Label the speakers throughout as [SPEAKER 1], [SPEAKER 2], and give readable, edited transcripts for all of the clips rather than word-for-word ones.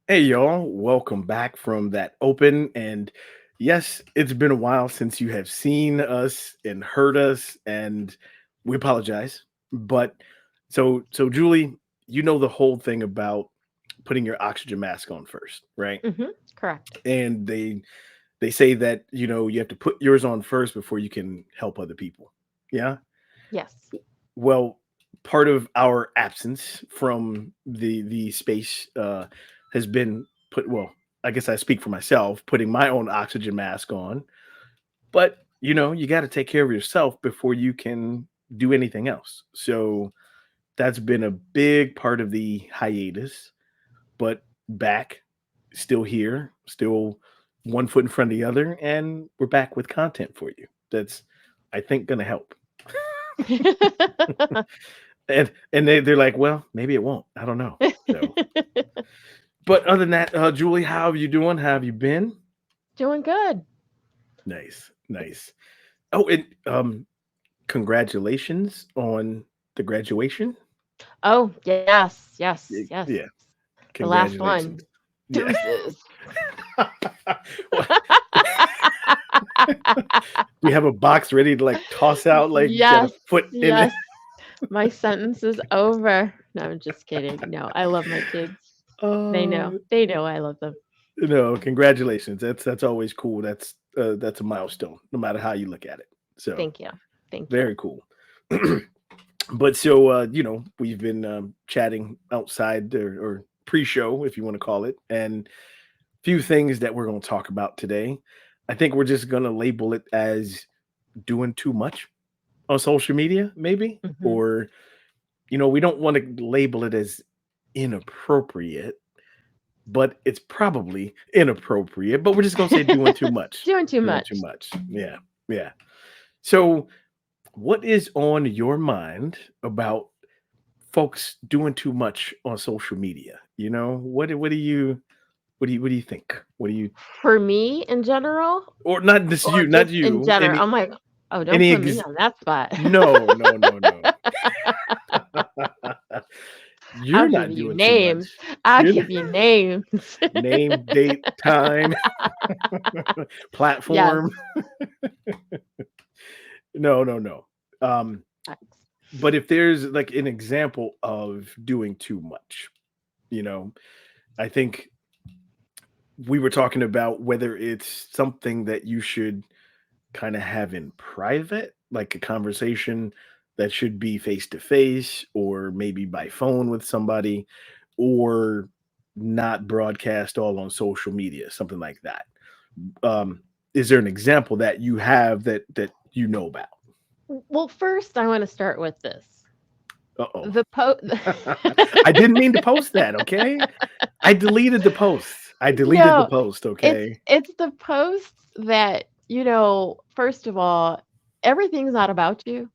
[SPEAKER 1] Hey y'all, welcome back from that open. And yes, it's been a while since you have seen us and heard us, and we apologize. But so Julie, you know the whole thing about putting your oxygen mask on first, right?
[SPEAKER 2] Correct.
[SPEAKER 1] And they say that you have to put yours on first before you can help other people. Yeah.
[SPEAKER 2] Yes.
[SPEAKER 1] Well, part of our absence from the space has been put. Well, I guess I speak for myself, putting my own oxygen mask on. But you got to take care of yourself before you can do anything else. So that's been a big part of the hiatus. But back, still here, still one foot in front of the other, and we're back with content for you. That's, I think, going to help. And they're like, "Well, maybe it won't. I don't know." So, but other than that, Julie, how have you doing? How have you been?
[SPEAKER 2] Doing good.
[SPEAKER 1] Nice, nice. Oh, and congratulations on the graduation.
[SPEAKER 2] Oh, yes, yes, yes.
[SPEAKER 1] Yeah,
[SPEAKER 2] The last one.
[SPEAKER 1] congratulations. Yeah.
[SPEAKER 2] Deuces.
[SPEAKER 1] Well, we have a box ready to like toss out, like got a
[SPEAKER 2] Yes,
[SPEAKER 1] foot in it.
[SPEAKER 2] yes. My sentence is over. No, I'm just kidding. No, I love my kids. They know.
[SPEAKER 1] Oh,
[SPEAKER 2] They know I love them.
[SPEAKER 1] no, congratulations. That's always cool. That's a milestone, no matter how you look at it. So
[SPEAKER 2] Thank you. Thank you.
[SPEAKER 1] very cool. But so we've been chatting outside or pre-show, if you want to call it, and few things that we're going to talk about today. I think we're just going to label it as doing too much on social media, maybe,
[SPEAKER 2] Hmm.
[SPEAKER 1] or we don't want to label it as inappropriate, but it's probably inappropriate. But we're just going to say doing too much,
[SPEAKER 2] Doing too
[SPEAKER 1] doing too
[SPEAKER 2] much.
[SPEAKER 1] much. Yeah, yeah. So, what is on your mind about folks doing too much on social media? What do you think? What do you
[SPEAKER 2] For me in general,
[SPEAKER 1] or not just
[SPEAKER 2] or
[SPEAKER 1] you, not
[SPEAKER 2] just in
[SPEAKER 1] you.
[SPEAKER 2] general.
[SPEAKER 1] Any
[SPEAKER 2] I'm like, oh, don't
[SPEAKER 1] any
[SPEAKER 2] put me
[SPEAKER 1] ex-
[SPEAKER 2] on that spot.
[SPEAKER 1] no, no, no, no.
[SPEAKER 2] I'll
[SPEAKER 1] You're
[SPEAKER 2] give
[SPEAKER 1] not
[SPEAKER 2] you
[SPEAKER 1] doing too much.
[SPEAKER 2] names. I'll
[SPEAKER 1] You're
[SPEAKER 2] give you names.
[SPEAKER 1] name, date, time,
[SPEAKER 2] Yes.
[SPEAKER 1] platform. No, no, no. Um, but if there's like an example of doing too much, you know, I think we were talking about whether it's something that you should kind of have in private, like a conversation that should be face to face or maybe by phone with somebody, or not broadcast all on social media, something like that. Um, is there an example that you have that you know about?
[SPEAKER 2] Well, first I want to start with this.
[SPEAKER 1] Uh oh.
[SPEAKER 2] The po
[SPEAKER 1] I didn't mean to post that. Okay, I deleted the post. I deleted the
[SPEAKER 2] No,
[SPEAKER 1] post.
[SPEAKER 2] it's
[SPEAKER 1] Okay.
[SPEAKER 2] it's the posts that, first of all, everything's not about you.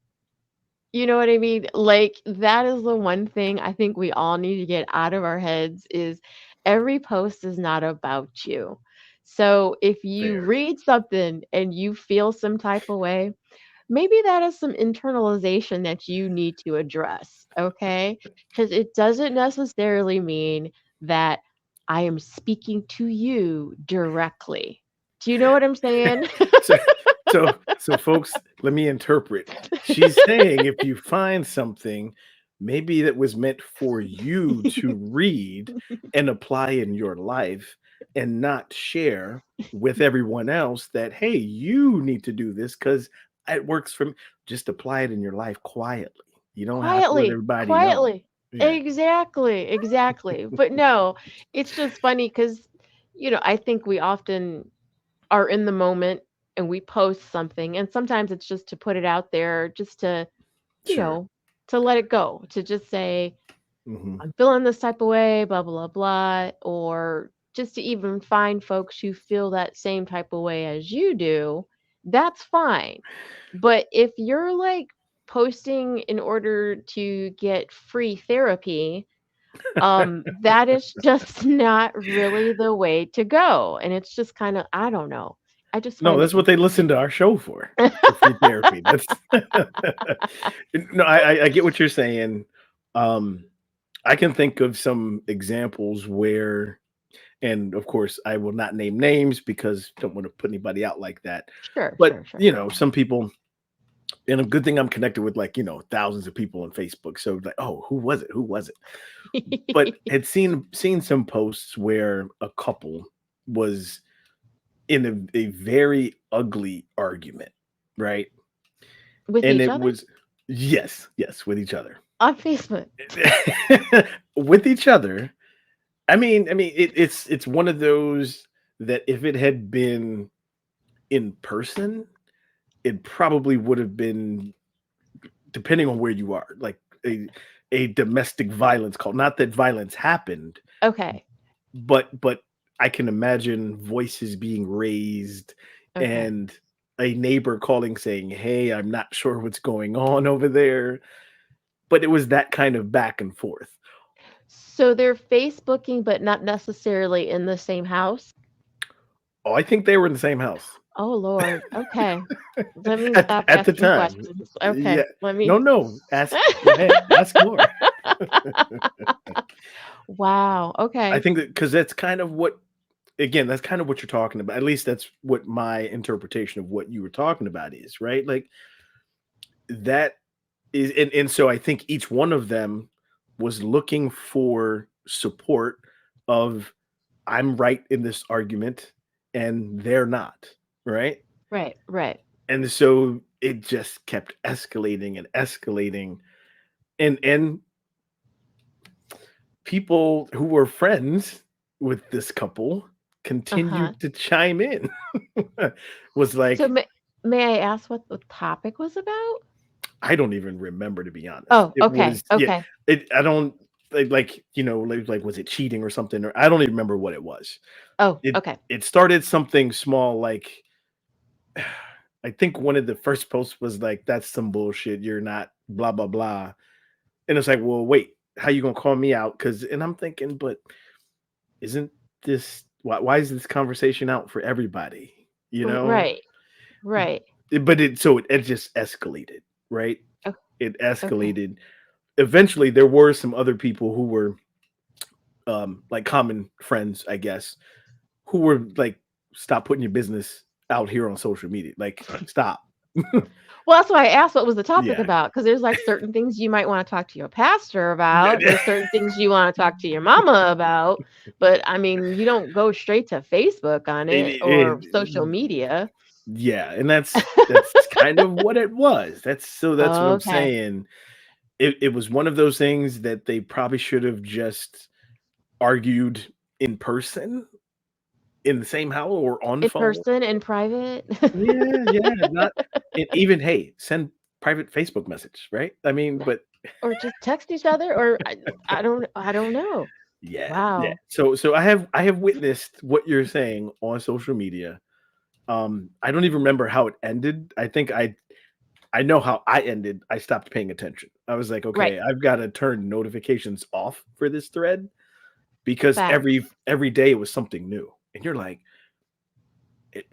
[SPEAKER 2] You know what I mean? Like, that is the one thing I think we all need to get out of our heads is every post is not about you. So if you
[SPEAKER 1] Very.
[SPEAKER 2] read something and you feel some type of way, maybe that is some internalization that you need to address, okay? Because it doesn't necessarily mean that I am speaking to you directly. Do you know what I'm saying?
[SPEAKER 1] So, so, folks, let me interpret. She's saying if you find something, maybe that was meant for you to read and apply in your life, and not share with everyone else that, hey, you need to do this because it works for me. Just apply it in your life quietly. You don't have to let
[SPEAKER 2] Quietly,
[SPEAKER 1] everybody know.
[SPEAKER 2] quietly.
[SPEAKER 1] Yeah,
[SPEAKER 2] Exactly, exactly. But no, it's just funny because, I think we often are in the moment and we post something, and sometimes it's just to put it out there, just to, you
[SPEAKER 1] sure.
[SPEAKER 2] know, to let it go, to just say,
[SPEAKER 1] Hmm.
[SPEAKER 2] I'm feeling this type of way, blah, blah, blah, or just to even find folks who feel that same type of way as you do, that's fine. But if you're like posting in order to get free therapy, that is just not really the way to go. And it's just kind of, I don't know. I just
[SPEAKER 1] No,
[SPEAKER 2] find it
[SPEAKER 1] that's what they listen to our show for free therapy. That's no, I get what you're saying. Um, I can think of some examples where And of course, I will not name names because I don't want to put anybody out like that.
[SPEAKER 2] Sure,
[SPEAKER 1] But
[SPEAKER 2] sure, sure.
[SPEAKER 1] some people, and a good thing I'm connected with like thousands of people on Facebook. So like, oh, who was it? Who was it? But had seen some posts where a couple was in a very ugly argument, right?
[SPEAKER 2] With
[SPEAKER 1] And
[SPEAKER 2] each
[SPEAKER 1] it
[SPEAKER 2] other
[SPEAKER 1] was yes, with each other.
[SPEAKER 2] on Facebook.
[SPEAKER 1] With each other. It's one of those that if it had been in person, it probably would have been, depending on where you are, like a domestic violence call. Not that violence happened,
[SPEAKER 2] Okay.
[SPEAKER 1] but I can imagine voices being raised
[SPEAKER 2] Okay.
[SPEAKER 1] and a neighbor calling saying, "Hey, I'm not sure what's going on over there." But it was that kind of back and forth.
[SPEAKER 2] So they're Facebooking, but not necessarily in the same house?
[SPEAKER 1] Oh, I think they were in the same house
[SPEAKER 2] Oh, Lord. Okay. Let me
[SPEAKER 1] at
[SPEAKER 2] stop
[SPEAKER 1] at the
[SPEAKER 2] asking
[SPEAKER 1] time.
[SPEAKER 2] questions.
[SPEAKER 1] Yeah.
[SPEAKER 2] Okay. Let
[SPEAKER 1] No,
[SPEAKER 2] me.
[SPEAKER 1] no. Go ahead. Ask more.
[SPEAKER 2] Wow.
[SPEAKER 1] I
[SPEAKER 2] Okay.
[SPEAKER 1] think that because that's kind of what, again, that's kind of what you're talking about. At least that's what my interpretation of what you were talking about is, right? Like that is, and so I think each one of them was looking for support of, I'm right in this argument and they're not, right?
[SPEAKER 2] Right. Right.
[SPEAKER 1] And so it just kept escalating and escalating. And people who were friends with this couple
[SPEAKER 2] Uh-huh.
[SPEAKER 1] continued to chime in. Was
[SPEAKER 2] So
[SPEAKER 1] like,
[SPEAKER 2] may I ask what the topic was about?
[SPEAKER 1] I don't even remember, to be honest.
[SPEAKER 2] Oh,
[SPEAKER 1] It
[SPEAKER 2] okay.
[SPEAKER 1] was, yeah,
[SPEAKER 2] Okay.
[SPEAKER 1] I don't like was it cheating or something, or I don't even remember what it was.
[SPEAKER 2] Oh,
[SPEAKER 1] It
[SPEAKER 2] okay.
[SPEAKER 1] it started something small, like I think one of the first posts was like, "That's some bullshit. You're not blah blah blah." And it's like, "Well, wait, how you gonna call me out?" Because, and I'm thinking, but isn't this, why is this conversation out for everybody? You know?
[SPEAKER 2] Right. Right.
[SPEAKER 1] But it just escalated, right?
[SPEAKER 2] Oh,
[SPEAKER 1] It
[SPEAKER 2] okay.
[SPEAKER 1] escalated. Eventually, there were some other people who were like common friends, I guess, who were like, "Stop putting your business out here on social media. Like, stop."
[SPEAKER 2] Well, that's why I asked what was the topic
[SPEAKER 1] Yeah.
[SPEAKER 2] about, because there's like certain things you might want to talk to your pastor about. There's certain things you want to talk to your mama about, but I mean, you don't go straight to Facebook on
[SPEAKER 1] It
[SPEAKER 2] it or social
[SPEAKER 1] it
[SPEAKER 2] media.
[SPEAKER 1] Yeah, and that's kind of what it was. That's what I'm
[SPEAKER 2] Okay.
[SPEAKER 1] saying. It was one of those things that they probably should have just argued in person, in the same house or on
[SPEAKER 2] In
[SPEAKER 1] phone.
[SPEAKER 2] person, in private,
[SPEAKER 1] Yeah, yeah, not, and even, hey, send private Facebook message, right? I mean, but
[SPEAKER 2] or just text each other, or I don't know.
[SPEAKER 1] yeah, yeah.
[SPEAKER 2] Wow.
[SPEAKER 1] So I have witnessed what you're saying on social media. I don't even remember how it ended. I think I know how I ended. I stopped paying attention. I was like,
[SPEAKER 2] Right.
[SPEAKER 1] okay, I've got to turn notifications off for this thread because every
[SPEAKER 2] Facts.
[SPEAKER 1] every day it was something new. And you're like,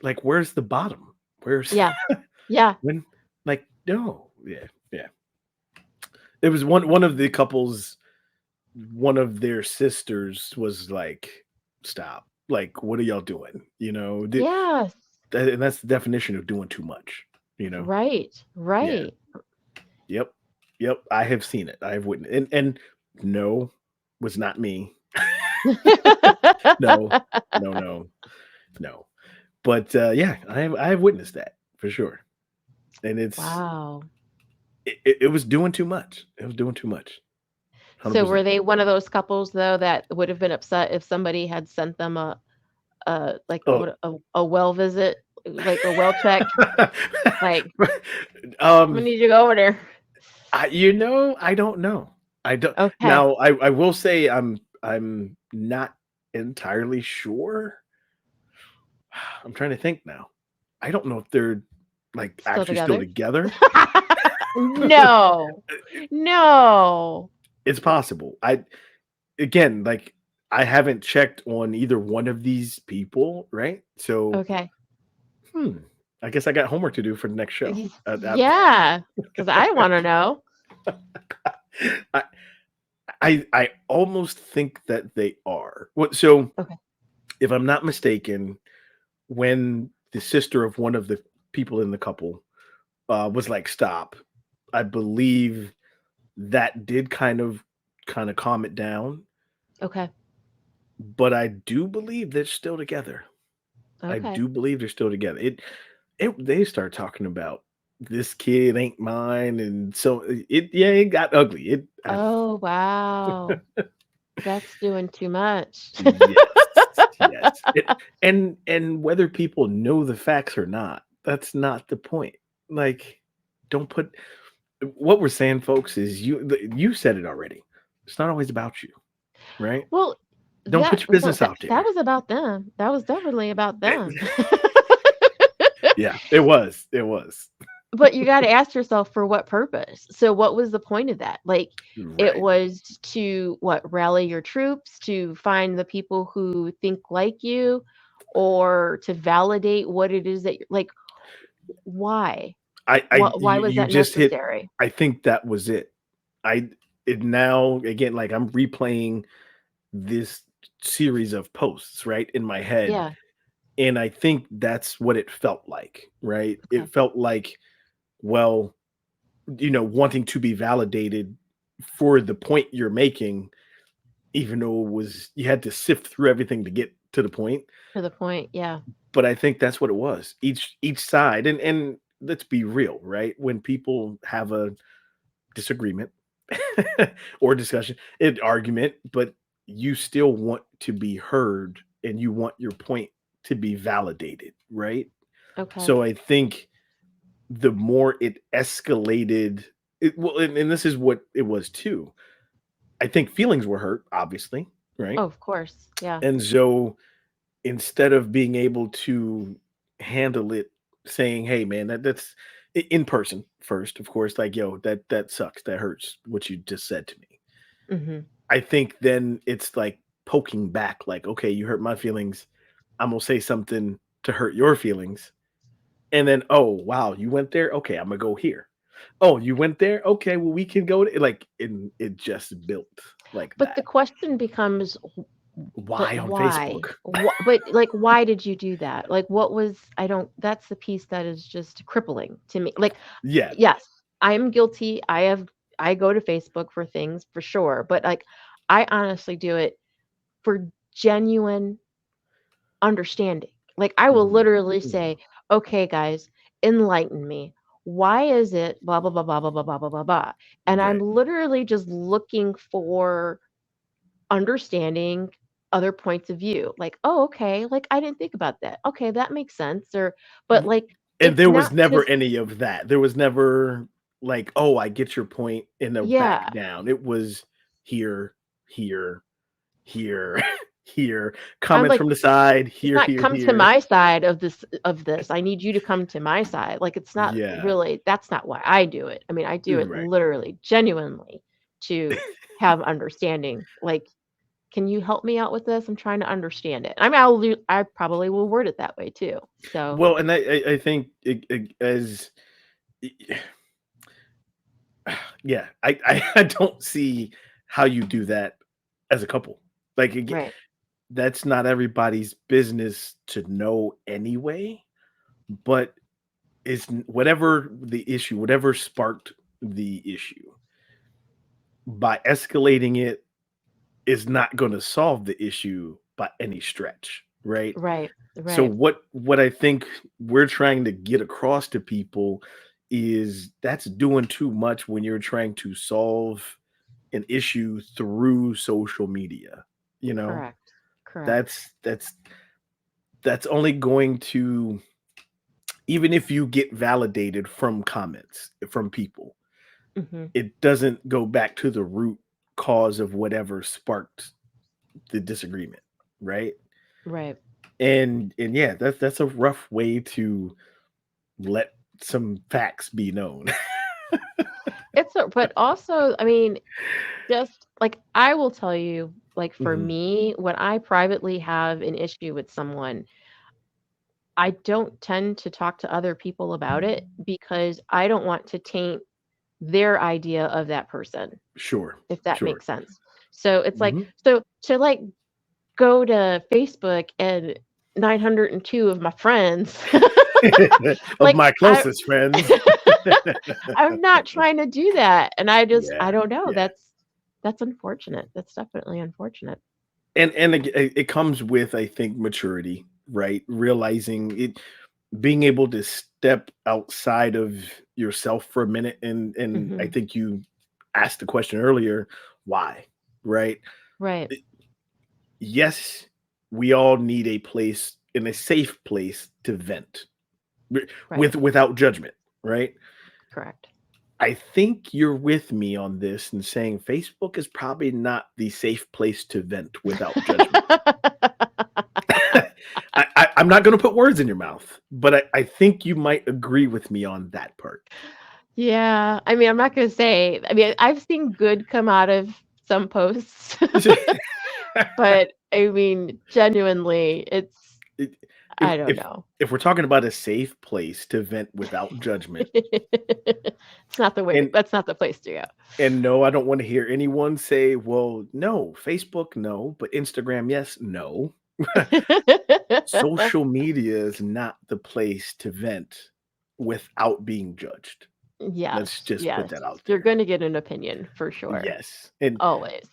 [SPEAKER 1] like, where's the bottom? Where's
[SPEAKER 2] Yeah. Yeah.
[SPEAKER 1] when, like, no. Yeah, yeah. It was one of the couples, one of their sisters was like, stop. Like, what are y'all doing?
[SPEAKER 2] Yes.
[SPEAKER 1] And that's the definition of doing too much, you know?
[SPEAKER 2] Right.
[SPEAKER 1] Yeah.
[SPEAKER 2] Right.
[SPEAKER 1] Yep. Yep. I have seen it. I have witnessed, and no, was not me. No, no, no, no. But yeah, I have witnessed that for sure. And
[SPEAKER 2] Wow.
[SPEAKER 1] it was doing too much. It was doing too much.
[SPEAKER 2] So were
[SPEAKER 1] 100%.
[SPEAKER 2] they one of those couples though that would have been upset if somebody had sent them like
[SPEAKER 1] Oh.
[SPEAKER 2] a well visit, like a well check, like we
[SPEAKER 1] um
[SPEAKER 2] need you to go over there.
[SPEAKER 1] I don't know. I don't
[SPEAKER 2] Okay.
[SPEAKER 1] now I will say I'm not entirely sure. I'm trying to think now. I don't know if they're like
[SPEAKER 2] Still
[SPEAKER 1] actually still
[SPEAKER 2] together?
[SPEAKER 1] together.
[SPEAKER 2] No. No.
[SPEAKER 1] It's possible. Again, like, I haven't checked on either one of these people, right? So,
[SPEAKER 2] Okay.
[SPEAKER 1] hmm, I guess I got homework to do for the next show.
[SPEAKER 2] Yeah, because I want to know.
[SPEAKER 1] I I almost think that they are. What? So
[SPEAKER 2] Okay.
[SPEAKER 1] if I'm not mistaken, when the sister of one of the people in the couple was like, "Stop," I believe that did kind of calm it down.
[SPEAKER 2] Okay.
[SPEAKER 1] But I do believe they're still together. I
[SPEAKER 2] Okay.
[SPEAKER 1] do believe they're still together. It they start talking about this kid ain't mine, and so it got ugly.
[SPEAKER 2] Oh, wow. That's doing too much.
[SPEAKER 1] Yes, yes. And whether people know the facts or not, that's not the point. Like, don't put what we're saying, folks, is you said it already. It's not always about you, right?
[SPEAKER 2] Well,
[SPEAKER 1] Don't
[SPEAKER 2] that
[SPEAKER 1] put your
[SPEAKER 2] no,
[SPEAKER 1] business
[SPEAKER 2] that
[SPEAKER 1] out
[SPEAKER 2] that
[SPEAKER 1] there.
[SPEAKER 2] was about them. That was definitely about them.
[SPEAKER 1] Yeah, it was. It was.
[SPEAKER 2] But you gotta ask yourself for what purpose? So what was the point of that? Like, it
[SPEAKER 1] Right.
[SPEAKER 2] was to what, rally your troops, to find the people who think like you, or to validate what it is that you're like, why? Why was
[SPEAKER 1] You
[SPEAKER 2] that
[SPEAKER 1] just hit
[SPEAKER 2] necessary?
[SPEAKER 1] I think that was it. I it now again, like, I'm replaying this series of posts, right, in my head,
[SPEAKER 2] Yeah.
[SPEAKER 1] and I think that's what it felt like, right?
[SPEAKER 2] Okay.
[SPEAKER 1] It felt like, well, wanting to be validated for the point you're making, even though it was you had to sift through everything to get to the point.
[SPEAKER 2] To the point. Yeah.
[SPEAKER 1] But I think that's what it was. Each side, and let's be real, right? When people have a disagreement or discussion, an argument, but you still want to be heard and you want your point to be validated, right?
[SPEAKER 2] Okay.
[SPEAKER 1] So I think the more it escalated, well, and this is what it was too. I think feelings were hurt, obviously, right?
[SPEAKER 2] Oh, of course. Yeah.
[SPEAKER 1] And so instead of being able to handle it, saying, "Hey, man, in person first, of course, like, yo, that sucks, that hurts what you just said to me."
[SPEAKER 2] Mhm.
[SPEAKER 1] I think then it's like poking back, like, "Okay, you hurt my feelings. I'm gonna say something to hurt your feelings." And then, "Oh, wow, you went there? Okay, I'm gonna go here. Oh, you went there? Okay, well, we can go to," like, and it just built like
[SPEAKER 2] But the
[SPEAKER 1] that.
[SPEAKER 2] question becomes, but
[SPEAKER 1] Why on
[SPEAKER 2] why?
[SPEAKER 1] Facebook?
[SPEAKER 2] But like, why did you do that? Like, what was, I don't, that's the piece that is just crippling to me. Like,
[SPEAKER 1] Yeah.
[SPEAKER 2] yes, I'm guilty. I go to Facebook for things for sure, but like, I honestly do it for genuine understanding. Like, I will
[SPEAKER 1] Mhm.
[SPEAKER 2] literally
[SPEAKER 1] Mhm.
[SPEAKER 2] say, okay, guys, enlighten me. Why is it blah, blah, blah, blah, blah, blah, blah, blah, blah, blah? And I'm
[SPEAKER 1] Right.
[SPEAKER 2] literally just looking for understanding other points of view. Like, "Oh, okay, like, I didn't think about that. Okay, that makes sense," or but,
[SPEAKER 1] W
[SPEAKER 2] like,
[SPEAKER 1] And
[SPEAKER 2] it's
[SPEAKER 1] there was
[SPEAKER 2] not
[SPEAKER 1] never
[SPEAKER 2] just
[SPEAKER 1] any of that. There was never like, "Oh, I get your point," in the back
[SPEAKER 2] yeah,
[SPEAKER 1] down. It was here, here, here, here,
[SPEAKER 2] I'm
[SPEAKER 1] comments
[SPEAKER 2] like,
[SPEAKER 1] from the side,
[SPEAKER 2] it's
[SPEAKER 1] here,
[SPEAKER 2] not
[SPEAKER 1] here,
[SPEAKER 2] come to
[SPEAKER 1] here.
[SPEAKER 2] my side of this. I need you to come to my side. Like, it's not
[SPEAKER 1] Yeah.
[SPEAKER 2] really, that's not why I do it. I mean, I do it
[SPEAKER 1] Right.
[SPEAKER 2] literally, genuinely to have understanding. Like, "Can you help me out with this? I'm trying to understand it." I mean, I probably will word it that way too. So,
[SPEAKER 1] Well, and I think it as yeah, I don't see how you do that as a couple. Like,
[SPEAKER 2] right,
[SPEAKER 1] that's not everybody's business to know anyway, but whatever the issue, whatever sparked the issue, by escalating it is not going to solve the issue by any stretch, right?
[SPEAKER 2] right,
[SPEAKER 1] So
[SPEAKER 2] right,
[SPEAKER 1] what I think we're trying to get across to people is that's doing too much when you're trying to solve an issue through social media. You know,
[SPEAKER 2] correct, correct.
[SPEAKER 1] that's that's that's only going to, even if you get validated from comments from people,
[SPEAKER 2] Mhm.
[SPEAKER 1] it doesn't go back to the root cause of whatever sparked the disagreement, right?
[SPEAKER 2] Right.
[SPEAKER 1] And yeah, that's a rough way to let some facts be known.
[SPEAKER 2] It's a, but also, I mean, just like I will tell you, like for
[SPEAKER 1] Mhm.
[SPEAKER 2] me, when I privately have an issue with someone, I don't tend to talk to other people about it because I don't want to taint their idea of that person,
[SPEAKER 1] Sure,
[SPEAKER 2] if that
[SPEAKER 1] sure.
[SPEAKER 2] makes sense. So it's like,
[SPEAKER 1] Mhm.
[SPEAKER 2] so to like go to Facebook and 902 of my friends.
[SPEAKER 1] Of
[SPEAKER 2] Like
[SPEAKER 1] my closest friends.
[SPEAKER 2] I'm not trying to do that. And I
[SPEAKER 1] Yeah,
[SPEAKER 2] don't know.
[SPEAKER 1] yeah.
[SPEAKER 2] That's unfortunate. That's definitely unfortunate.
[SPEAKER 1] And it comes with, I think, maturity, right? Realizing it, being able to step outside of yourself for a minute, and I
[SPEAKER 2] Hmm.
[SPEAKER 1] think you asked the question earlier, why, right?
[SPEAKER 2] Right.
[SPEAKER 1] Yes, we all need a place, in a safe place, to vent
[SPEAKER 2] Right.
[SPEAKER 1] without judgment, right?
[SPEAKER 2] Correct.
[SPEAKER 1] I think you're with me on this and saying Facebook is probably not the safe place to vent without judgment. I'm not going to put words in your mouth, but I think you might agree with me on that part.
[SPEAKER 2] Yeah. I mean, I'm not going to say, I mean, I've seen good come out of some posts, but I mean, genuinely,
[SPEAKER 1] It- if
[SPEAKER 2] I don't
[SPEAKER 1] if
[SPEAKER 2] know.
[SPEAKER 1] if we're talking about a safe place to vent without judgment,
[SPEAKER 2] It's not the way,
[SPEAKER 1] and
[SPEAKER 2] that's not the place to go.
[SPEAKER 1] no, I don't want to hear anyone say, "Well, no, Facebook, no, but Instagram, yes, no." Social media is not the place to vent without being judged. Let's
[SPEAKER 2] Yes,
[SPEAKER 1] just put
[SPEAKER 2] yes.
[SPEAKER 1] that out
[SPEAKER 2] You're
[SPEAKER 1] there.
[SPEAKER 2] going to get an opinion for sure.
[SPEAKER 1] Yes, and
[SPEAKER 2] Always.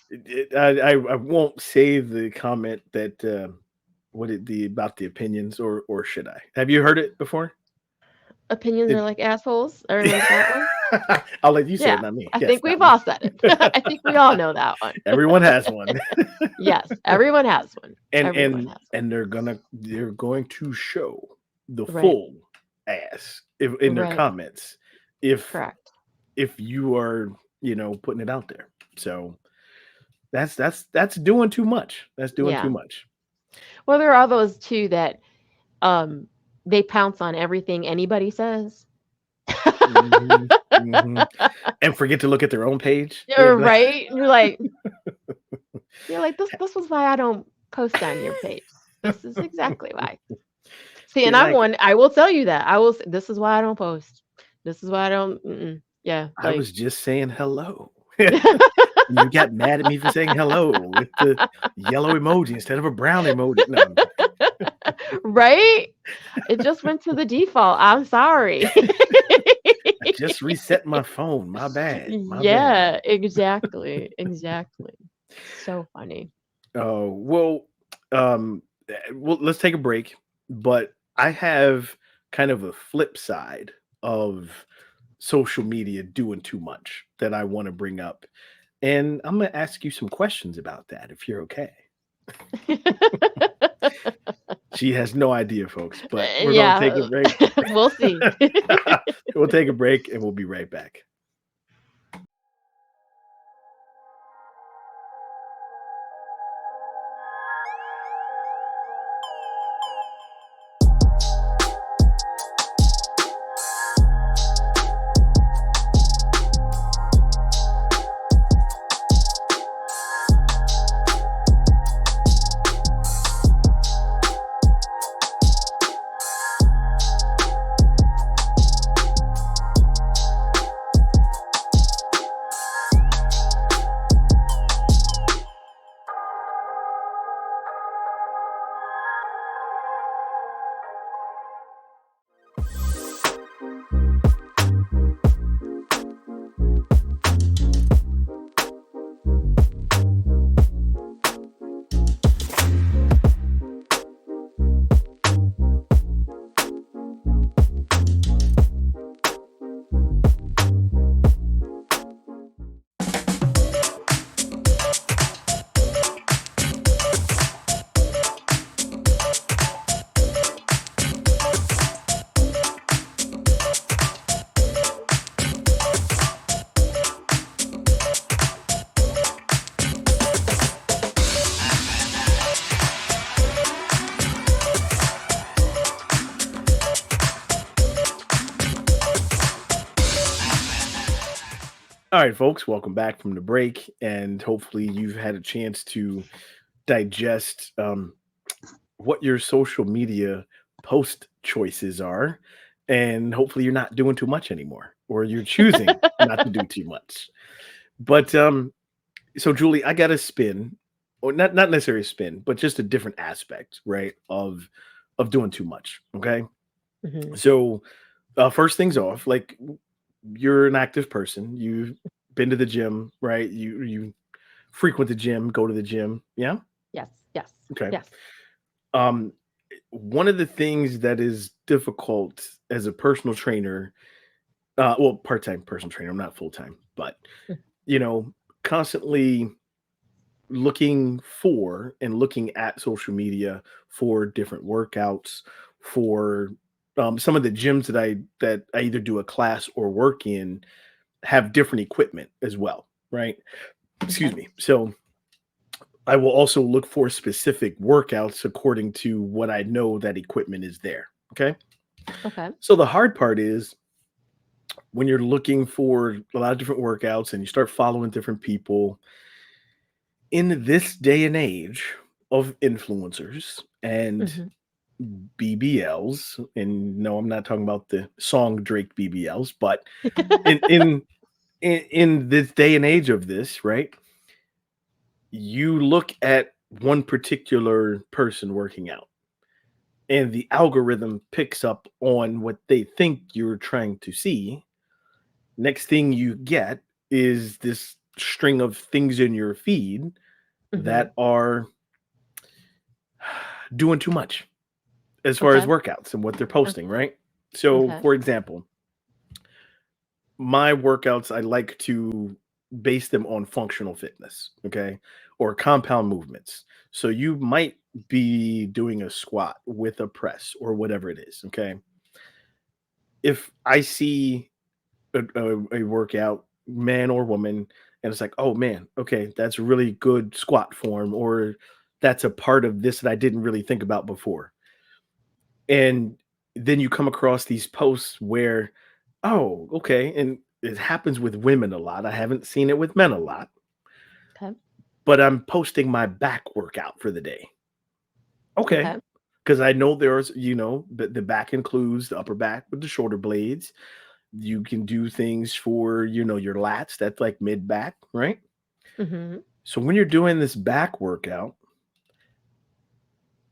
[SPEAKER 1] I won't say the comment that what it the about the opinions, or should I? Have you heard it before?
[SPEAKER 2] Opinions are
[SPEAKER 1] It,
[SPEAKER 2] like assholes. I remember that one.
[SPEAKER 1] I'll let you say it,
[SPEAKER 2] Yeah.
[SPEAKER 1] not me.
[SPEAKER 2] I
[SPEAKER 1] Yes,
[SPEAKER 2] think
[SPEAKER 1] not
[SPEAKER 2] we've
[SPEAKER 1] me.
[SPEAKER 2] all said it. I think we all know that one.
[SPEAKER 1] Everyone has one,
[SPEAKER 2] Yes, everyone has one.
[SPEAKER 1] and
[SPEAKER 2] Everyone has one.
[SPEAKER 1] they're going to show the
[SPEAKER 2] Right.
[SPEAKER 1] full ass if, in their
[SPEAKER 2] Right.
[SPEAKER 1] comments, if
[SPEAKER 2] Correct.
[SPEAKER 1] you are, putting it out there. So that's doing too much. That's doing too
[SPEAKER 2] Yeah.
[SPEAKER 1] much.
[SPEAKER 2] Well, there are those too that um they pounce on everything anybody says.
[SPEAKER 1] Mhm, mhm. And forget to look at their own page.
[SPEAKER 2] You're right. You're like, this was why I don't post on your page. This is exactly why. See, and
[SPEAKER 1] Be
[SPEAKER 2] I'm
[SPEAKER 1] like,
[SPEAKER 2] one, I will tell you that. I will say, this is why I don't post. This is why I don't, yeah,
[SPEAKER 1] "I
[SPEAKER 2] like,
[SPEAKER 1] was just saying hello." And you got mad at me for saying hello with the yellow emoji instead of a brown emoji. No, I'm
[SPEAKER 2] right? It just went to the default. I'm sorry.
[SPEAKER 1] I just reset my phone. My bad. My bad.
[SPEAKER 2] Yeah, exactly. Exactly. So funny.
[SPEAKER 1] Oh, well, let's take a break, but I have kind of a flip side of social media doing too much that I want to bring up. And I'm going to ask you some questions about that if you're okay. She has no idea, folks, but we're going to take a
[SPEAKER 2] Yeah,
[SPEAKER 1] break.
[SPEAKER 2] we'll see.
[SPEAKER 1] We'll take a break and we'll be right back. All right, folks, welcome back from the break. And hopefully, you've had a chance to digest what your social media post choices are. And hopefully, you're not doing too much anymore, or you're choosing not to do too much. But so, Julie, I got a spin or not necessarily a spin, but just a different aspect, right? Of doing too much. Okay.
[SPEAKER 2] Mhm.
[SPEAKER 1] So first things off, like you're an active person. You've been to the gym, right? You frequent the gym, go to the gym. Yeah.
[SPEAKER 2] Yes, yes,
[SPEAKER 1] Okay.
[SPEAKER 2] yes.
[SPEAKER 1] Um, one of the things that is difficult as a personal trainer, well, part-time personal trainer, I'm not full-time, but
[SPEAKER 2] Mm,
[SPEAKER 1] you know, constantly looking for and looking at social media for different workouts, for some of the gyms that I either do a class or work in have different equipment as well, right? Excuse
[SPEAKER 2] okay,
[SPEAKER 1] me. So I will also look for specific workouts according to what I know that equipment is there. Okay.
[SPEAKER 2] okay.
[SPEAKER 1] So the hard part is when you're looking for a lot of different workouts and you start following different people in this day and age of influencers and
[SPEAKER 2] Mhm.
[SPEAKER 1] BBLs, and no, I'm not talking about the song Drake BBLs, but in in in this day and age of this, right? You look at one particular person working out, and the algorithm picks up on what they think you're trying to see. Next thing you get is this string of things in your feed
[SPEAKER 2] Mhm.
[SPEAKER 1] that are doing too much as far as
[SPEAKER 2] Okay,
[SPEAKER 1] workouts and what they're
[SPEAKER 2] o
[SPEAKER 1] posting, right? So,
[SPEAKER 2] okay.
[SPEAKER 1] for example, my workouts, I like to base them on functional fitness, okay, or compound movements. So, you might be doing a squat with a press or whatever it is, okay? If I see a workout, man or woman, and it's like, oh man, okay, that's really good squat form, or that's a part of this that I didn't really think about before. And then you come across these posts where, oh, okay, and it happens with women a lot. I haven't seen it with men a lot,
[SPEAKER 2] Okay,
[SPEAKER 1] but I'm posting my back workout for the day. Okay.
[SPEAKER 2] okay.
[SPEAKER 1] Because I know there's, the back includes the upper back with the shoulder blades. You can do things for, your lats, that's like mid back, right?
[SPEAKER 2] Mhm.
[SPEAKER 1] So when you're doing this back workout,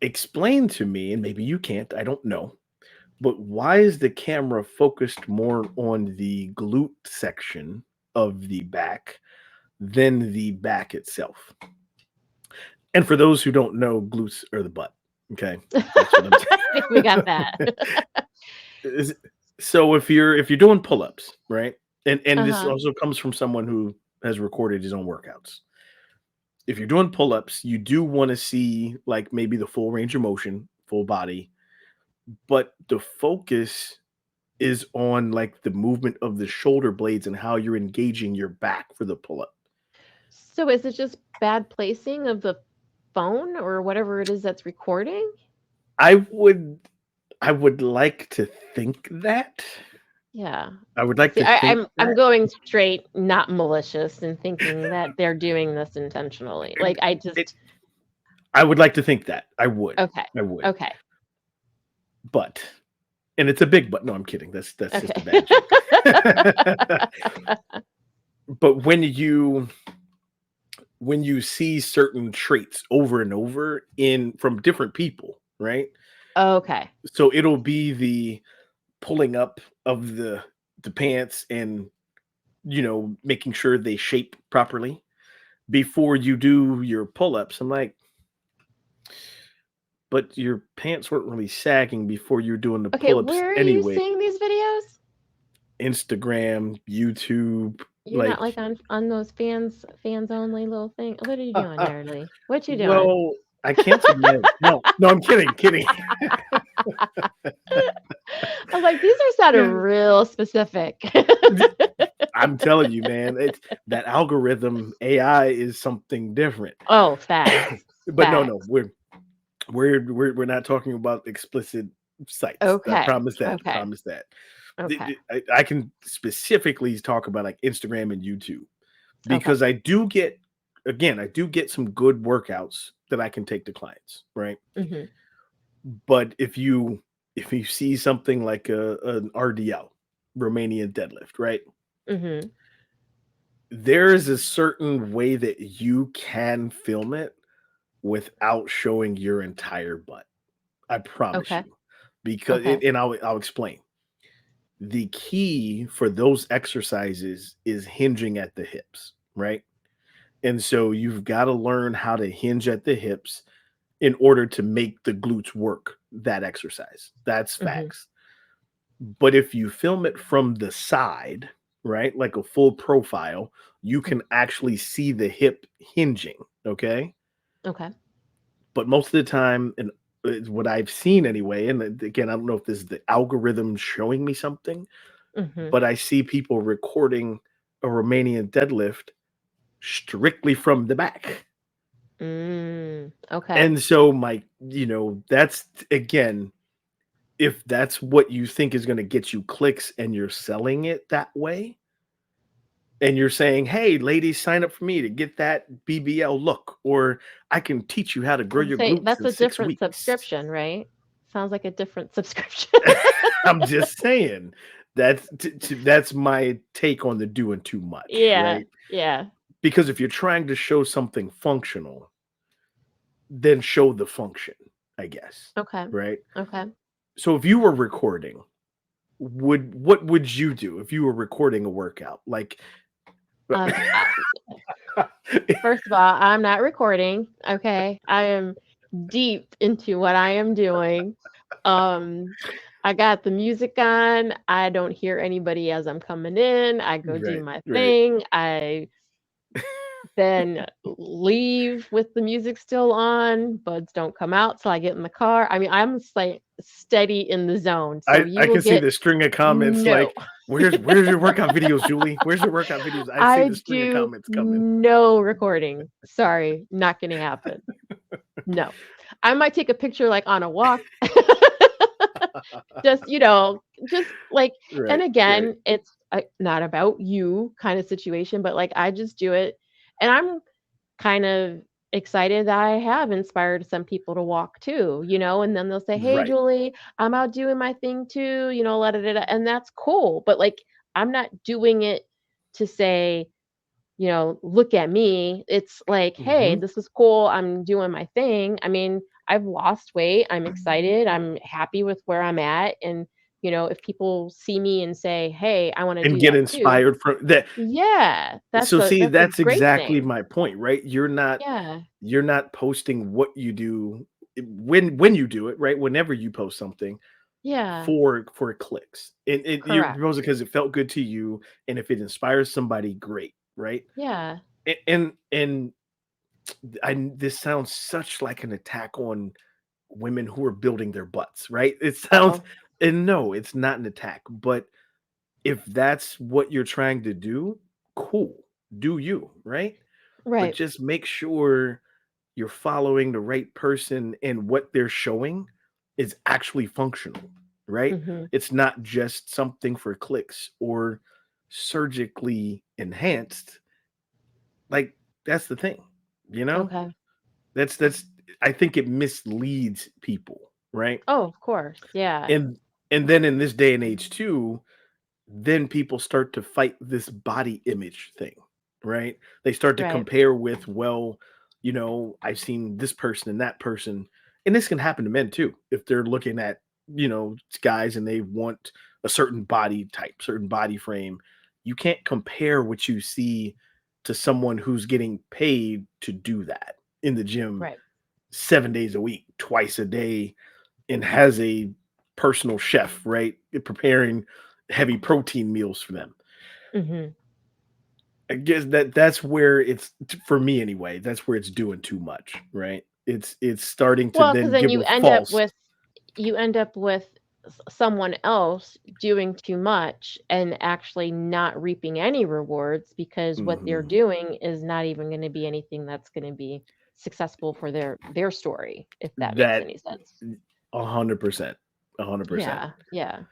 [SPEAKER 1] explain to me, and maybe you can't, I don't know, but why is the camera focused more on the glute section of the back than the back itself? And for those who don't know, glutes are the butt. Okay. That's what I'm
[SPEAKER 2] I think we got that.
[SPEAKER 1] is so if you're doing pull-ups, right? And this
[SPEAKER 2] Uh-huh.
[SPEAKER 1] also comes from someone who has recorded his own workouts. If you're doing pull-ups, you do want to see like maybe the full range of motion, full body, but the focus is on like the movement of the shoulder blades and how you're engaging your back for the pull-up.
[SPEAKER 2] So is it just bad placing of the phone or whatever it is that's recording?
[SPEAKER 1] I would I would like to think that.
[SPEAKER 2] Yeah.
[SPEAKER 1] I would like
[SPEAKER 2] See,
[SPEAKER 1] to think
[SPEAKER 2] I'm
[SPEAKER 1] that.
[SPEAKER 2] going straight not malicious and thinking that they're doing this intentionally.
[SPEAKER 1] And
[SPEAKER 2] Like, I
[SPEAKER 1] it
[SPEAKER 2] just
[SPEAKER 1] I would like to think that. I would.
[SPEAKER 2] okay.
[SPEAKER 1] I would.
[SPEAKER 2] Okay.
[SPEAKER 1] But and it's a big but. No, I'm kidding. That's just a
[SPEAKER 2] Okay.
[SPEAKER 1] bad joke. But when you see certain traits over and over in from different people, right?
[SPEAKER 2] Okay.
[SPEAKER 1] So it'll be the pulling up of the pants and making sure they shape properly before you do your pull-ups. I'm like, but your pants weren't really sagging before you're doing the
[SPEAKER 2] Okay,
[SPEAKER 1] pull-ups
[SPEAKER 2] where are you
[SPEAKER 1] anyway.
[SPEAKER 2] seeing these videos?
[SPEAKER 1] Instagram, YouTube,
[SPEAKER 2] You're not
[SPEAKER 1] like
[SPEAKER 2] like on those fans only little thing. What are you doing there, Lee? What you doing?
[SPEAKER 1] well, I canceled my no, no, I'm kidding, kidding.
[SPEAKER 2] I was like, these are sounding real specific.
[SPEAKER 1] I'm telling you, man, it's that algorithm AI is something different.
[SPEAKER 2] Oh, facts.
[SPEAKER 1] But no, no,
[SPEAKER 2] Facts.
[SPEAKER 1] we're not talking about explicit sites. I
[SPEAKER 2] Okay.
[SPEAKER 1] promise that. I
[SPEAKER 2] Okay.
[SPEAKER 1] promise that.
[SPEAKER 2] Okay.
[SPEAKER 1] I can specifically talk about like Instagram and YouTube
[SPEAKER 2] Okay.
[SPEAKER 1] because I do get some good workouts that I can take to clients, right?
[SPEAKER 2] Mhm.
[SPEAKER 1] But if you see something like an RDL, Romanian deadlift, right?
[SPEAKER 2] Mhm.
[SPEAKER 1] There is a certain way that you can film it, without showing your entire butt. I promise
[SPEAKER 2] Okay.
[SPEAKER 1] you. Because
[SPEAKER 2] Okay.
[SPEAKER 1] and I'll explain. The key for those exercises is hinging at the hips, right? And so you've got to learn how to hinge at the hips in order to make the glutes work that exercise. That's
[SPEAKER 2] Mhm.
[SPEAKER 1] facts. But if you film it from the side, right, like a full profile, you
[SPEAKER 2] Mm.
[SPEAKER 1] can actually see the hip hinging. Okay.
[SPEAKER 2] Okay.
[SPEAKER 1] But most of the time, and it's what I've seen anyway, and again, I don't know if this is the algorithm showing me something,
[SPEAKER 2] Mhm.
[SPEAKER 1] but I see people recording a Romanian deadlift strictly from the back.
[SPEAKER 2] Okay.
[SPEAKER 1] And so that's again, if that's what you think is going to get you clicks and you're selling it that way, and you're saying, "Hey, ladies, sign up for me to get that BBL look, or I can teach you how to
[SPEAKER 2] I
[SPEAKER 1] grow
[SPEAKER 2] would
[SPEAKER 1] your
[SPEAKER 2] say
[SPEAKER 1] glutes
[SPEAKER 2] that's
[SPEAKER 1] in
[SPEAKER 2] a
[SPEAKER 1] 6
[SPEAKER 2] different
[SPEAKER 1] weeks."
[SPEAKER 2] subscription, right? Sounds like a different subscription.
[SPEAKER 1] I'm just saying that's my take on the doing too much,
[SPEAKER 2] Yeah.
[SPEAKER 1] right?
[SPEAKER 2] Yeah.
[SPEAKER 1] Because if you're trying to show something functional, then show the function, I guess,
[SPEAKER 2] Okay.
[SPEAKER 1] right?
[SPEAKER 2] Okay.
[SPEAKER 1] So if you were recording, what would you do if you were recording a workout? Like
[SPEAKER 2] I First of all, I'm not recording, okay? I am deep into what I am doing. Um, I got the music on. I don't hear anybody as I'm coming in. I go do
[SPEAKER 1] Right,
[SPEAKER 2] my
[SPEAKER 1] right.
[SPEAKER 2] thing. I then leave with the music still on. Buds don't come out till I get in the car. I mean, I'm like steady in the zone. So
[SPEAKER 1] I
[SPEAKER 2] you will
[SPEAKER 1] can see
[SPEAKER 2] get
[SPEAKER 1] the string of comments
[SPEAKER 2] no.
[SPEAKER 1] like, "Where's your workout videos, Julie? Where's your workout videos?" I see the
[SPEAKER 2] I
[SPEAKER 1] string of
[SPEAKER 2] do
[SPEAKER 1] comments coming.
[SPEAKER 2] no recording. Sorry, not gonna happen. No. I might take a picture, like, on a walk. Just, just, like and
[SPEAKER 1] Right, right.
[SPEAKER 2] again, it's, not about you kinda situation, but, like, I just do it, and I'm kind of excited that I have inspired some people to walk too, and then they'll say, "Hey,
[SPEAKER 1] Right.
[SPEAKER 2] Julie, I'm out doing my thing too, la da da da," and that's cool, but, like, I'm not doing it to say, "Look at me." It's like, "Hey,
[SPEAKER 1] Mhm.
[SPEAKER 2] this is cool. I'm doing my thing." I mean, I've lost weight. I'm excited. I'm happy with where I'm at. And, if people see me and say, "Hey, I want to
[SPEAKER 1] And
[SPEAKER 2] do
[SPEAKER 1] get
[SPEAKER 2] that too."
[SPEAKER 1] inspired from that.
[SPEAKER 2] Yeah, that's
[SPEAKER 1] So
[SPEAKER 2] a
[SPEAKER 1] see,
[SPEAKER 2] that's a
[SPEAKER 1] that's
[SPEAKER 2] great
[SPEAKER 1] exactly
[SPEAKER 2] thing.
[SPEAKER 1] my point, right?
[SPEAKER 2] Yeah.
[SPEAKER 1] You're not posting what you do when you do it, right? Whenever you post something
[SPEAKER 2] Yeah.
[SPEAKER 1] for clicks. You're
[SPEAKER 2] Correct.
[SPEAKER 1] posting because it felt good to you, and if it inspires somebody, great, right?
[SPEAKER 2] Yeah.
[SPEAKER 1] And this sounds such like an attack on women who are building their butts, right? It sounds,
[SPEAKER 2] Uh-oh.
[SPEAKER 1] and no, it's not an attack, but if that's what you're trying to do, cool. Do you, right? But
[SPEAKER 2] Right.
[SPEAKER 1] just make sure you're following the right person and what they're showing is actually functional, right?
[SPEAKER 2] Mhm.
[SPEAKER 1] It's not just something for clicks or surgically enhanced. Like that's the thing, you know?
[SPEAKER 2] Okay.
[SPEAKER 1] That's I think it misleads people, right?
[SPEAKER 2] Oh, of course. Yeah.
[SPEAKER 1] And and then in this day and age too, then people start to fight this body image thing, right? They start to
[SPEAKER 2] Right.
[SPEAKER 1] compare with, well, I've seen this person and that person. And this can happen to men too. If they're looking at, guys and they want a certain body type, certain body frame, you can't compare what you see to someone who's getting paid to do that in the gym
[SPEAKER 2] Right.
[SPEAKER 1] 7 days a week, twice a day, and has a personal chef, right? Preparing heavy protein meals for them.
[SPEAKER 2] Mhm.
[SPEAKER 1] I guess that's where it's for me anyway, that's where it's doing too much, right? It's starting to
[SPEAKER 2] Well, because
[SPEAKER 1] then
[SPEAKER 2] then
[SPEAKER 1] give a false.
[SPEAKER 2] you end up with someone else doing too much and actually not reaping any rewards because what they're
[SPEAKER 1] Mhm.
[SPEAKER 2] doing is not even going to be anything that's going to be successful for their story, if that makes
[SPEAKER 1] That
[SPEAKER 2] any sense.
[SPEAKER 1] 100%. 100%.
[SPEAKER 2] Yeah, yeah.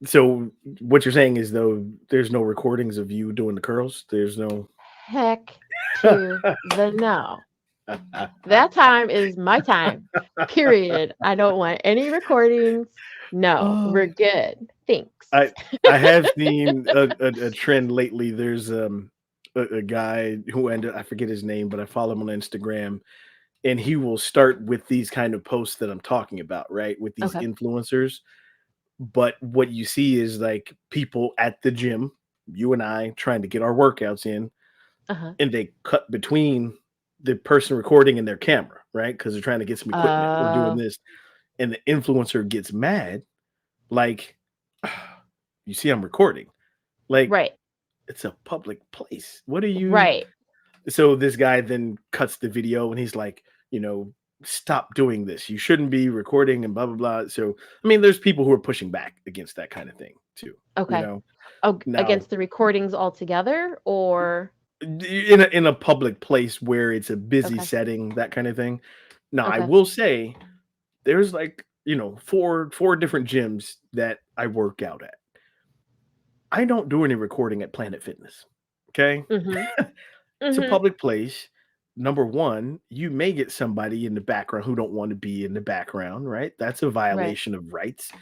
[SPEAKER 1] So what you're saying is though there's no recordings of you doing the curls? There's no.
[SPEAKER 2] Heck to the no. That time is my time. Period. I don't want any recordings. No, we're
[SPEAKER 1] Oh.
[SPEAKER 2] good. Thanks.
[SPEAKER 1] I I have seen a trend lately. There's a guy who ended, I forget his name, but I follow him on Instagram. and he will start with these kind of posts that I'm talking about, right? With these
[SPEAKER 2] Okay.
[SPEAKER 1] influencers. But what you see is like people at the gym, you and I trying to get our workouts in,
[SPEAKER 2] Uh-huh.
[SPEAKER 1] and they cut between the person recording and their camera, right? Because they're trying to get some equipment or doing
[SPEAKER 2] Uh,
[SPEAKER 1] this. And the influencer gets mad, like, you see, I'm recording. Like,
[SPEAKER 2] right.
[SPEAKER 1] it's a public place. What are you?
[SPEAKER 2] Right.
[SPEAKER 1] So this guy then cuts the video and he's like, you know, stop doing this. You shouldn't be recording and blah blah blah. So I mean, there's people who are pushing back against that kind of thing too. You
[SPEAKER 2] Okay.
[SPEAKER 1] know,
[SPEAKER 2] Oh,
[SPEAKER 1] now
[SPEAKER 2] against the recordings altogether, or
[SPEAKER 1] in a public place where it's a busy
[SPEAKER 2] okay.
[SPEAKER 1] setting, that kind of thing. Now I
[SPEAKER 2] Okay.
[SPEAKER 1] will say there's like, you know, four different gyms that I work out at. I don't do any recording at Planet Fitness. Okay.
[SPEAKER 2] Mhm.
[SPEAKER 1] It's a
[SPEAKER 2] Mhm.
[SPEAKER 1] public place. Number one, you may get somebody in the background who don't want to be in the background, right? That's a
[SPEAKER 2] Right.
[SPEAKER 1] violation of rights.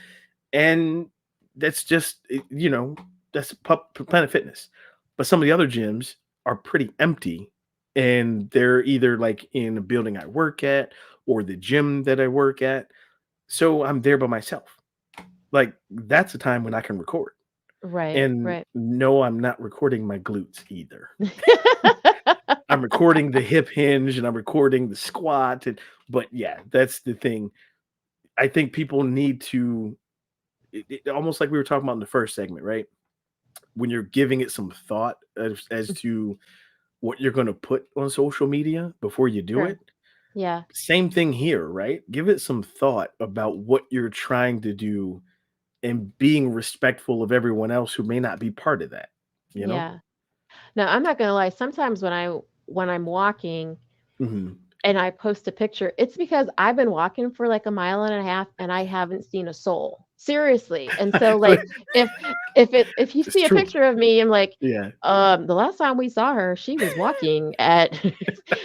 [SPEAKER 1] And that's just, you know, that's Planet Fitness. But some of the other gyms are pretty empty, and they're either like in a building I work at or the gym that I work at. So I'm there by myself. Like, that's a time when I can record.
[SPEAKER 2] Right.
[SPEAKER 1] And
[SPEAKER 2] Right.
[SPEAKER 1] no, I'm not recording my glutes either. I'm recording the hip hinge and I'm recording the squat, and but yeah, that's the thing. I think people need to almost like we were talking about in the first segment, right? When you're giving it some thought as to what you're going to put on social media before you do
[SPEAKER 2] Sure.
[SPEAKER 1] it.
[SPEAKER 2] Yeah.
[SPEAKER 1] Same thing here, right? Give it some thought about what you're trying to do and being respectful of everyone else who may not be part of that, you know?
[SPEAKER 2] Yeah. No, I'm not gonna lie. Sometimes when I'm walking
[SPEAKER 1] Mhm.
[SPEAKER 2] and I post a picture, it's because I've been walking for like a mile and a half and I haven't seen a soul. Seriously. And so like if if you
[SPEAKER 1] It's
[SPEAKER 2] see a
[SPEAKER 1] true.
[SPEAKER 2] picture of me, I'm like,
[SPEAKER 1] Yeah.
[SPEAKER 2] the last time we saw her, she was walking at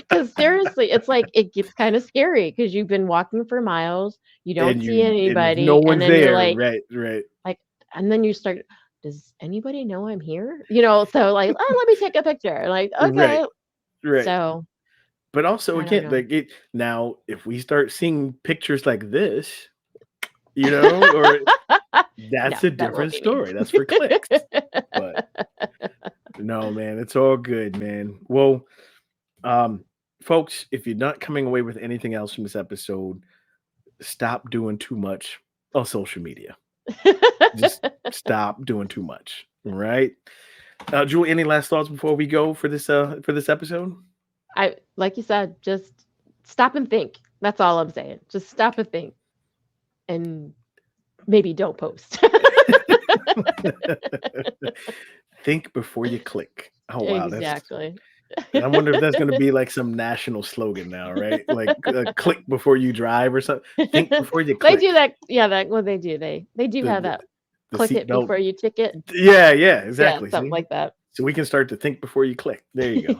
[SPEAKER 2] because seriously, it's like it gets kind of scary because you've been walking for miles, you don't see
[SPEAKER 1] And if no
[SPEAKER 2] anybody, and
[SPEAKER 1] one's
[SPEAKER 2] then you're
[SPEAKER 1] there, right,
[SPEAKER 2] like, and then you start, does anybody know I'm here? You know, so like, oh, let me take a picture. Like,
[SPEAKER 1] right,
[SPEAKER 2] okay.
[SPEAKER 1] right.
[SPEAKER 2] So
[SPEAKER 1] But also
[SPEAKER 2] I don't
[SPEAKER 1] again,
[SPEAKER 2] know.
[SPEAKER 1] like it now, if we start seeing pictures like this, you know, or
[SPEAKER 2] No,
[SPEAKER 1] that's a
[SPEAKER 2] that won't
[SPEAKER 1] different
[SPEAKER 2] be me.
[SPEAKER 1] story. That's for clicks. But no, man, it's all good, man. Well, um, folks, if you're not coming away with anything else from this episode, stop doing too much on social media. Just stop doing too much. All right. Julie, any last thoughts before we go for this episode?
[SPEAKER 2] I like you said, just stop and think. That's all I'm saying. Just stop and think and maybe don't post.
[SPEAKER 1] Think before you click. Oh wow, that's
[SPEAKER 2] Exactly.
[SPEAKER 1] I wonder if that's gonna be like some national slogan now, right? Like, click before you drive or something. Think before you
[SPEAKER 2] They do
[SPEAKER 1] click.
[SPEAKER 2] that. Yeah, that what they do. They do
[SPEAKER 1] The
[SPEAKER 2] have
[SPEAKER 1] the
[SPEAKER 2] that.
[SPEAKER 1] the
[SPEAKER 2] Click it
[SPEAKER 1] seatbelt.
[SPEAKER 2] before you ticket.
[SPEAKER 1] Yeah, yeah,
[SPEAKER 2] Yeah,
[SPEAKER 1] exactly.
[SPEAKER 2] something
[SPEAKER 1] See?
[SPEAKER 2] like that.
[SPEAKER 1] So we can start to think before you click. There you go.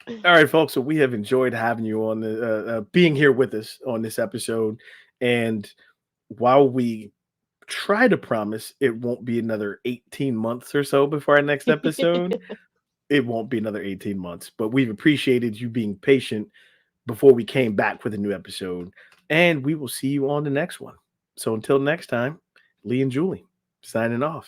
[SPEAKER 1] All right, folks. So we have enjoyed having you on the being here with us on this episode. And while we try to promise it won't be another 18 months or so before our next episode, it won't be another 18 months. But we've appreciated you being patient before we came back with a new episode. And we will see you on the next one. So until next time, Lee and Julie signing off.